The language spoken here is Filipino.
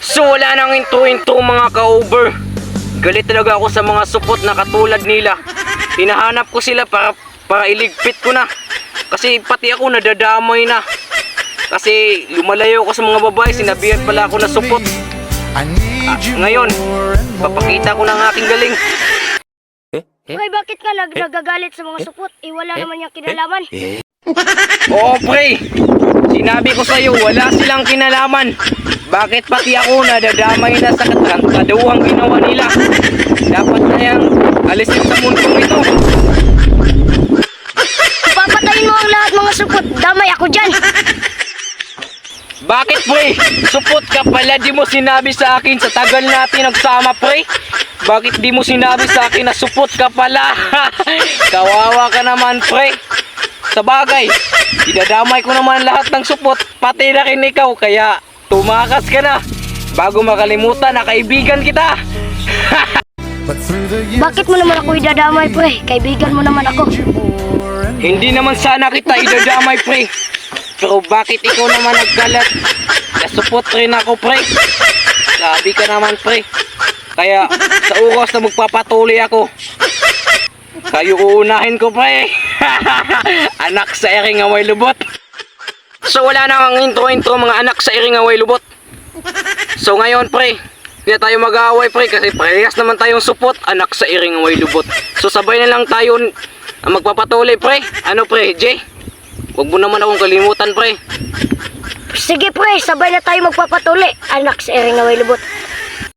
So wala nang intro-intro mga ka-over. Galit talaga ako sa mga supot na katulad nila. Hinahanap ko sila para iligpit ko na. Kasi pati ako nadadamay na. Kasi lumalayo ako sa mga babae, sinabihan pala ako na supot. Ngayon, papakita ko ng aking galing. Pre, bakit ka nagagalit sa mga supot? Wala naman yung kinalaman. Oo pre, sinabi ko sa'yo wala silang kinalaman. Bakit pati ako nadadamay na sa kaduhang ginawa nila? Dapat na yung alisin sa mundong ito. Papatayin mo ang lahat mga supot. Damay ako dyan. Bakit pre? Supot ka pala, di mo sinabi sa akin sa tagal natin nagsama pre? Bakit di mo sinabi sa akin na supot ka pala? Kawawa ka naman pre. Sa bagay, idadamay ko naman lahat ng supot, pati na rin ikaw, kaya tumakas ka na bago makalimutan na kaibigan kita. Bakit mo naman ako idadamay, pre? Kaibigan mo naman ako. Hindi naman sana kita idadamay pre, pero bakit ikaw naman nagkalat? Nasupot rin ako pre. Sabi ka naman pre, kaya sa oras na magpapatuloy ako, kayo uunahin ko pre. Anak sa ering away lubot. So wala na ang intro mga anak sa ering away lubot. So ngayon pre, hindi na tayo mag-aaway pre, kasi parehas naman tayong supot, anak sa ering away lubot. So sabay na lang tayo magpapatuloy pre. Ano pre, Jay? Huwag mo naman akong kalimutan pre. Sige pre, sabay na tayo magpapatuli. Anak sa ering away lubot.